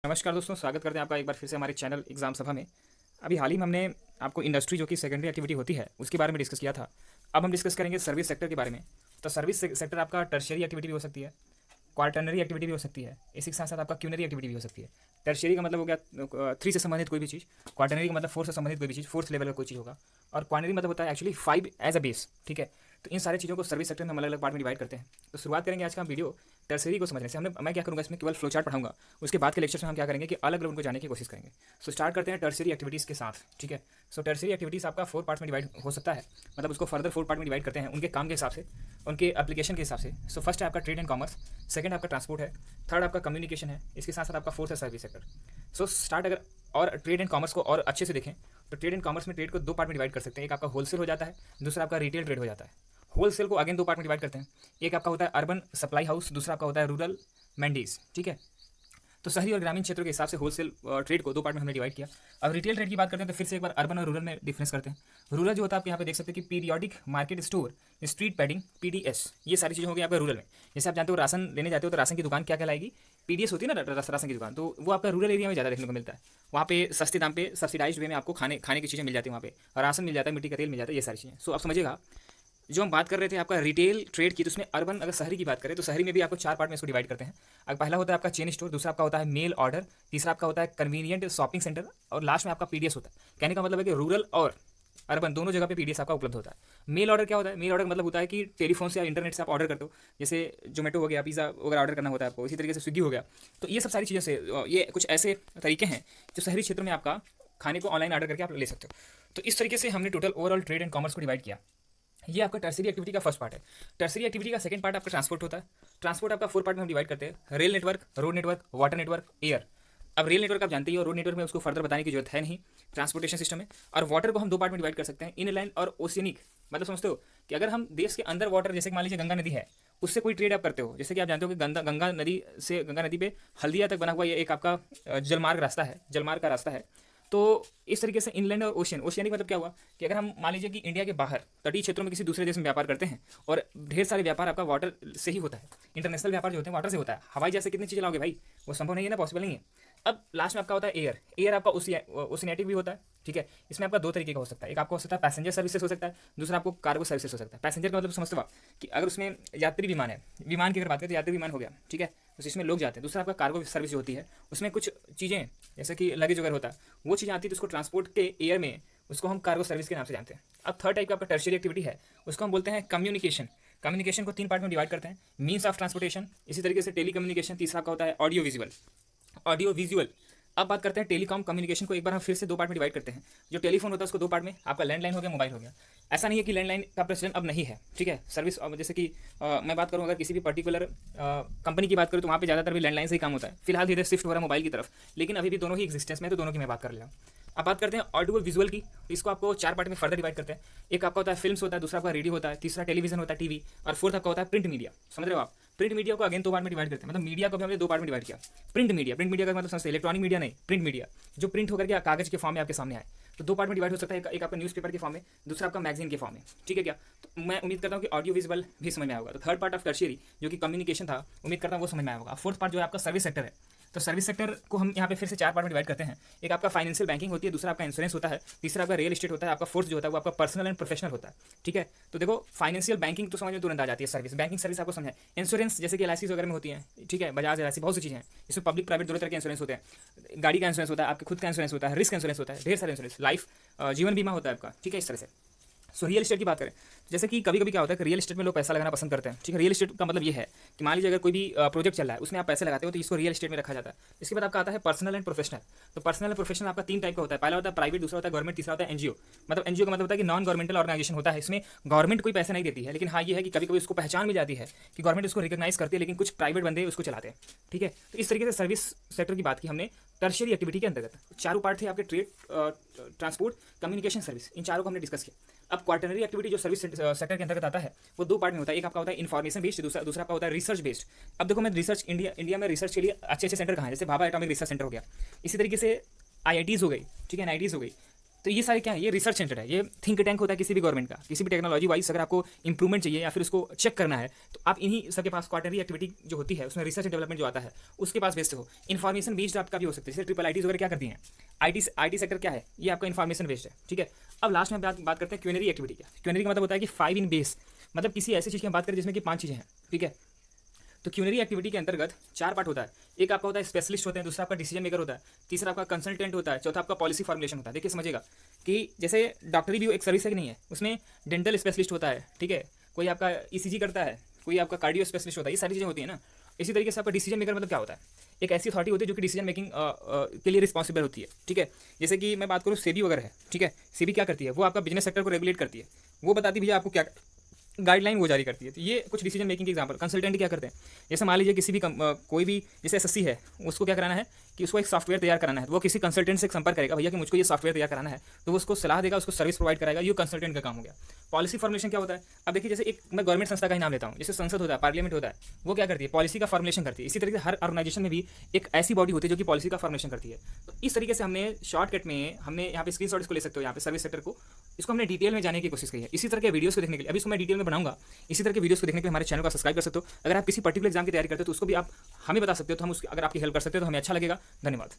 नमस्कार दोस्तों, स्वागत करते हैं आपका एक बार फिर से हमारे चैनल एग्जाम सभा में। अभी हाल ही में हमने आपको इंडस्ट्री जो कि सेकेंडरी एक्टिविटी होती है उसके बारे में डिस्कस किया था। अब हम डिस्कस करेंगे सर्विस सेक्टर के बारे में। तो सर्विस सेक्टर आपका टर्शियरी एक्टिविटी भी हो सकती है, क्वार्टरनरी एक्टिविटी भी हो सकती है, इसी के साथ साथ आपका क्यूनरी एक्टिविटी भी हो सकती है। टर्शियरी का मतलब हो गया 3 से संबंधित कोई भी चीज़, क्वार्टरनरी का मतलब 4 से संबंधित कोई भी चीज़, 4th लेवल का कोई चीज़ होगा, और क्वार्टनरी मतलब होता है एक्चुअली 5 एज अ बेस। ठीक है, तो इन सारी चीज़ों को सर्विस सेक्टर में हम अलग अलग पार्ट में डिवाइड करते हैं। तो शुरुआत करेंगे आज का हम वीडियो टर्सरी को समझने से। मैं क्या करूँगा, इसमें केवल फ्लो चार्ट पढ़ाऊंगा। उसके बाद के लेक्चर में हम क्या करेंगे कि अलग अलग उनको जानने की कोशिश करेंगे। सो स्टार्ट करते हैं टर्सरी एक्टिविटीज़ के साथ। ठीक है, सो टर्सरी एक्टिविटीज़ आपका 4 पार्ट में डिवाइड हो सकता है, मतलब उसको फर्दर 4 पार्ट में डिवाइड करते हैं उनके काम के हिसाब से, उनके एप्लीकेशन के हिसाब से। सो फर्स्ट है आपका ट्रेड एंड कॉमर्स, सेकंड आपका ट्रांसपोर्ट है, थर्ड आपका कम्युनिकेशन है, इसके साथ साथ आपका फोर्थ है सर्विस सेक्टर। सो स्टार्ट अगर और ट्रेड एंड कॉमर्स को और अच्छे से देखें तो ट्रेड एंड कॉमर्स में ट्रेड को 2 पार्ट में डिवाइड कर सकते हैं। एक आपका होलसेल हो जाता है, दूसरा आपका रिटेल ट्रेड हो जाता है। होलसेल को अगेन 2 पार्ट में डिवाइड करते हैं। एक आपका होता है अर्बन सप्लाई हाउस, दूसरा आपका होता है रूरल मंडीज। ठीक है, तो शहरी और ग्रामीण क्षेत्रों के हिसाब से होलसेल ट्रेड को 2 पार्ट में हमने डिवाइड किया। अब रिटेल ट्रेड की बात करते हैं तो फिर से एक बार अर्बन और रूरल में डिफरेंस करते हैं। रूरल जो होता है आप यहाँ पे देख सकते हैं कि periodic market store, street padding, PDS, ये सारी चीज़ें हो गई आपका रूरल में। जैसे आप जानते हो राशन लेने जाते हो तो राशन की दुकान क्या कहलाएगी, पीडीएस होती है ना, राशन की दुकान। तो वो आपका रूरल एरिया में ज़्यादा देखने को मिलता है। वहाँ पे सस्ते दाम पे सब्सिडाइज्ड वे में आपको खाने की चीज़ें मिल जाती है, वहाँ पे राशन मिल जाता है, मिट्टी का तेल मिल जाता है, ये सारी चीज़ें। सो आप समझिएगा, जो हम बात कर रहे थे आपका रिटेल ट्रेड की, तो उसमें अर्बन अगर शहरी की बात करें तो शहरी में भी आपको 4 पार्ट में इसको डिवाइड करते हैं। अब पहला होता है आपका चेन स्टोर, दूसरा आपका होता है मेल ऑर्डर, तीसरा आपका होता है कन्वीनियंट शॉपिंग सेंटर, और लास्ट में आपका पीडीएस होता है। कहने का मतलब है कि रूरल और अर्बन दोनों जगह पे पीडीएस आपका उपलब्ध होता है। मेल ऑर्डर क्या होता है, मेल ऑर्डर मतलब होता है कि टेलीफोन से या इंटरनेट से आप ऑर्डर करते हो, जैसे जोमेटो हो गया, पिज़्ज़ा वगैरह ऑर्डर करना होता है आपको, इसी तरीके से स्विगी हो गया। तो ये सब सारी चीज़ें से ये कुछ ऐसे तरीके हैं जो शहरी क्षेत्र में आपका खाने को ऑनलाइन ऑर्डर करके आप ले सकते हो। तो इस तरीके से हमने total overall trade and commerce को डिवाइड किया। ये आपका टर्सरी एक्टिविटी का फर्स्ट पार्ट है। टर्सरी एक्टिविटी का सेकंड पार्ट आपका ट्रांसपोर्ट होता है। ट्रांसपोर्ट आपका 4 पार्ट में हम डिवाइड करते हैं। Rail network, road network, water network, air. अब रेल नेटवर्क आप जानते ही हो, रोड नेटवर्क में उसको फर्दर बताने की जरूरत है नहीं, ट्रांसपोर्टेशन सिस्टम है। और वाटर को हम 2 पार्ट में डिवाइड कर सकते हैं, इनलैंड और ओशियनिक। मतलब समझते हो कि अगर हम देश के अंदर वाटर, जैसे मान लीजिए गंगा नदी है, उससे कोई ट्रेड आप करते हो, जैसे कि आप जानते हो कि गंगा नदी पे हल्दिया तक बना हुआ ये एक आपका जलमार्ग रास्ता है, जलमार्ग का रास्ता है। तो इस तरीके से इनलैंड और ओशियनिक मतलब क्या हुआ कि अगर हम मान लीजिए कि इंडिया के बाहर तटीय क्षेत्रों में किसी दूसरे देश में व्यापार करते हैं, और ढेर सारे व्यापार आपका वाटर से ही होता है, इंटरनेशनल व्यापार जो होते हैं वाटर से होता है। हवाई जहाज से कितनी चीज़ लाओगे भाई, वो संभव नहीं है ना, पॉसिबल नहीं है। अब लास्ट में आपका होता है एयर। एयर आपका ओशिनेटिक भी होता है। ठीक है, इसमें आपका 2 तरीके का हो सकता है। एक आपको हो सकता है पैसेंजर सर्विसेज हो सकता है, दूसरा आपको कार्गो सर्विसेज हो सकता है। पैसेंजर का मतलब समझते हो आप कि अगर उसमें यात्री विमान है, विमान की अगर बात करें तो यात्री विमान हो गया, ठीक है, तो इसमें लोग जाते हैं। दूसरा आपका कार्गो सर्विस जो होती है, उसमें कुछ चीज़ें जैसे कि लगेज वगैरह होता है, वो चीज़ें आती है, तो उसको ट्रांसपोर्ट के एयर में उसको हम कार्गो सर्विस के नाम से जानते हैं। अब थर्ड टाइप का आपका टर्शियरी एक्टिविटी है, उसको हम बोलते हैं कम्युनिकेशन। कम्युनिकेशन को 3 पार्ट में डिवाइड करते हैं, मीन्स ऑफ ट्रांसपोर्टेशन, इसी तरीके से टेली कम्युनिकेशन, तीसरा का होता है ऑडियो विजुअल। Audio visual. अब बात करते हैं टेलीकॉम कम्युनिकेशन को, एक बार हम फिर से 2 पार्ट में डिवाइड करते हैं। जो टेलीफोन होता है उसको 2 पार्ट में, आपका लैंडलाइन हो गया, मोबाइल हो गया। ऐसा नहीं है कि लैंडलाइन का प्रचलन अब नहीं है, ठीक है। सर्विस जैसे कि मैं बात करूँ अगर किसी भी पर्टिकुलर कंपनी की बात करूँ तो वहाँ पे ज़्यादातर भी लैंडलाइन से ही काम होता है। फिलहाल धीरे शिफ्ट हो रहा है मोबाइल की तरफ, लेकिन अभी भी दोनों ही एग्जिस्टेंस में, तो दोनों की मैं बात कर रहा हूँ। अब बात करते हैं ऑडियो विजुअल की, इसको आपको 4 पार्ट में फर्दर डिवाइड करते हैं। एक आपका होता है फिल्म्स होता है, दूसरा आपका रेडियो होता है, तीसरा टेलीविजन होता है, टीवी, और फोर्थ आपका होता है प्रिंट मीडिया। समझ रहे हो आप, प्रिंट मीडिया को अगेन 2 पार्ट में डिवाइड करते हैं, मतलब मीडिया को भी हमने 2 पार्ट में डिवाइड किया। प्रिंट मीडिया का मतलब समझते इलेक्ट्रॉनिक मीडिया नहीं, प्रिंट मीडिया जो प्रिंट होकर के कागज के फॉर्म में आपके सामने आए, तो 2 पार्ट में डिवाइड हो सकता है। एक आपका न्यूज़पेपर के फॉर्म में, दूसरा आपका मैगजीन के फॉर्म में, ठीक है क्या। तो मैं उम्मीद करता हूँ कि ऑडियो विजुअल भी समझ में आया होगा। तो थर्ड पार्ट ऑफ टर्शियरी जो कि कम्युनिकेशन था, उम्मीद करता हूँ वो समझ में आया होगा। फोर्थ पार्ट जो है आपका सर्विस सेक्टर है। तो सर्विस सेक्टर को हम यहाँ पे फिर से 4 पार्ट में डिवाइड करते हैं। एक आपका फाइनेंशियल बैंकिंग होती है, दूसरा आपका इंश्योरेंस होता है, तीसरा आपका रियल एस्टेट होता है, आपका फोर्थ जो होता है वो आपका पर्सनल एंड प्रोफेशनल होता है, ठीक है। तो देखो फाइनेंशियल बैंकिंग तो समझ में तुरंत आ जाती है, सर्विस बैंकिंग सर्विस आपको समझ है। इंश्योरेंस जैसे कि एलआईसी वगैरह में होती है, ठीक है, बजाज एलआईसी, बहुत सी चीज़ें हैं। इसमें पब्लिक प्राइवेट दोनों तरह के इंश्योरेंस होते हैं। गाड़ी का इंश्योरेंस होता है, आपके खुद का इंश्योरेंस होता है, रिस्क इंश्योरेंस होता है, ढेर सारे इंश्योरेंस, लाइफ जीवन बीमा होता है आपका, ठीक है, इस तरह से। सो रियल एस्टेट की बात करें, जैसे कि कभी कभी क्या होता है कि रियल एस्टेट में लोग पैसा लगाना पसंद करते हैं, ठीक है। रियल एस्टेट का मतलब ये है कि मान लीजिए अगर कोई भी प्रोजेक्ट चल रहा है, उसमें आप पैसे लगाते हो, तो इसको रियल एस्टेट में रखा जाता है। इसके बाद आपका आता है पर्सनल एंड प्रोफेशनल। तो पर्सनल एंड प्रोफेशनल आपका 3 टाइप का होता है। पहला होता है प्राइवेट, दूसरा होता है गवर्नमेंट, तीसरा होता है एनजीओ। मतलब एनजीओ का मतलब होता है कि नॉन गवर्नमेंटल ऑर्गेनाइजेशन होता है। इसमें गवर्नमेंट कोई पैसे नहीं देती है, लेकिन हाँ ये है कि कभी कभी उसको पहचान मिल जाती है कि गवर्नमेंट उसको रिकॉग्नाइज करती है, लेकिन कुछ प्राइवेट बंदे उसको चलाते हैं, ठीक है। तो इस तरीके से सर्विस सेक्टर की बात की हमने टर्शियरी एक्टिविटी के अंतर्गत। 4 पार्ट थे आपके, ट्रेड, ट्रांसपोर्ट, कम्युनिकेशन, सर्विस, इन चारों को हमने डिस्कस किया। अब क्वार्टरनरी एक्टिविटी जो सर्विस सेक्टर के अंतर्गत आता है वो 2 पार्ट में होता है। एक आपका होता है इन्फॉर्मेशन बेस्ड, दूसरा आपका होता है रिसर्च बेस्ड। अब देखो मैं रिसर्च इंडिया में रिसर्च के लिए अच्छे अच्छे सेंटर कहाँ हैं, जैसे भाभा एटॉमिक रिसर्च सेंटर हो गया, इसी तरीके से आईआईटीज़ हो गई, ठीक है, एनआईटीज़ हो गई, तो ये सारे क्या है, ये रिसर्च सेंटर है, ये थिंक टैंक होता है किसी भी गवर्नमेंट का, किसी भी टेक्नोलॉजी वाइज अगर आपको इंप्रूवमेंट चाहिए या फिर उसको चेक करना है तो आप इन्हीं सबके पास क्वार्टरली एक्टिविटी जो होती है उसमें रिसर्च एंड डेवलपमेंट जो आता है उसके पास बेस्ड हो। इन्फॉर्मेशन बेस्ड आपका भी हो सकता है, जैसे ट्रिपल आईटीज वगैरह क्या करती हैं, आईटी सेक्टर क्या है, ये आपका इन्फॉर्मेशन बेस्ड है, ठीक है। अब लास्ट में बात करते हैं क्यूनरी एक्टिविटी का। क्यूनरी का मतलब होता है कि 5 इन बेस, मतलब किसी ऐसी चीज़ की हम बात करें जिसमें कि 5 चीज़ें हैं, ठीक है। तो क्यूनरी एक्टिविटी के अंतर्गत 4 पार्ट होता है। एक आपका होता है स्पेशलिस्ट होते हैं, दूसरा आपका डिसीजन मेकर होता है, तीसरा आपका कंसल्टेंट होता है, चौथा आपका पॉलिसी फॉर्मुलेशन होता है। देखिए समझिएगा कि जैसे डॉक्टरी भी एक सर्विस है कि नहीं है, उसमें डेंटल स्पेशलिस्ट होता है, ठीक है, कोई आपका ईसीजी करता है, कोई आपका कार्डियो स्पेशलिस्ट होता है, ये सारी चीज़ें होती है ना। इसी तरीके से आपका डिसीजन मेकर मतलब क्या होता है, एक ऐसी अथॉरिटी होती है जो कि डिसीजन मेकिंग के लिए रिस्पॉन्सिबल होती है, ठीक है। जैसे कि मैं बात करूँ सेबी वगैरह है, ठीक है, सेबी क्या करती है, वो आपका बिजनेस सेक्टर को रेगुलेट करती है, वो बताती है भैया आपको क्या गाइडलाइन वो जारी करती है। तो ये कुछ डिसीजन मेकिंग के एग्जांपल। कंसल्टेंट क्या करते हैं, जैसे मान लीजिए किसी भी कोई भी जैसे एसएससी है, उसको क्या कराना है कि उसको एक सॉफ्टवेयर तैयार कराना है, तो वो किसी कंसल्टेंट से संपर्क करेगा, भैया कि मुझको ये सॉफ्टवेयर तैयार कराना है, तो वो उसको सलाह देगा, उसको सर्विस प्रोवाइड कराएगा, ये कंसल्टेंट का काम हो गया। पॉलिसी फॉर्मुलेशन क्या होता है, अब देखिए जैसे एक मैं गवर्नमेंट संस्था का ही नाम लेता हूँ, जैसे संसद होता है, पार्लियामेंट होता है, वो क्या करती है, पॉलिसी का फॉर्मुलेशन करती है। इसी तरीके से हर ऑर्गेनाइजेशन में भी एक ऐसी बॉडी होती है जो कि पॉलिसी का फॉर्मुलेशन करती है। तो इस तरीके से हमने शॉर्टकट में हमने यहाँ पे स्क्रीनशॉट इसको ले सकते हो, यहाँ पे सर्विस सेक्टर को, इसको हमने डिटेल में जाने की कोशिश की है। इसी तरह के वीडियोस को देखने के लिए, अभी इसको मैं डिटेल में बनाऊंगा, इसी तरह के वीडियोस को देखने के लिए हमारे चैनल को सब्सक्राइब कर सकते हो। अगर आप किसी पर्टिकुलर एग्जाम की तैयारी करते हो तो उसको भी आप हमें बता सकते हो, तो हम उसकी अगर आपकी हेल्प कर सकते हो तो हमें अच्छा लगेगा। धन्यवाद।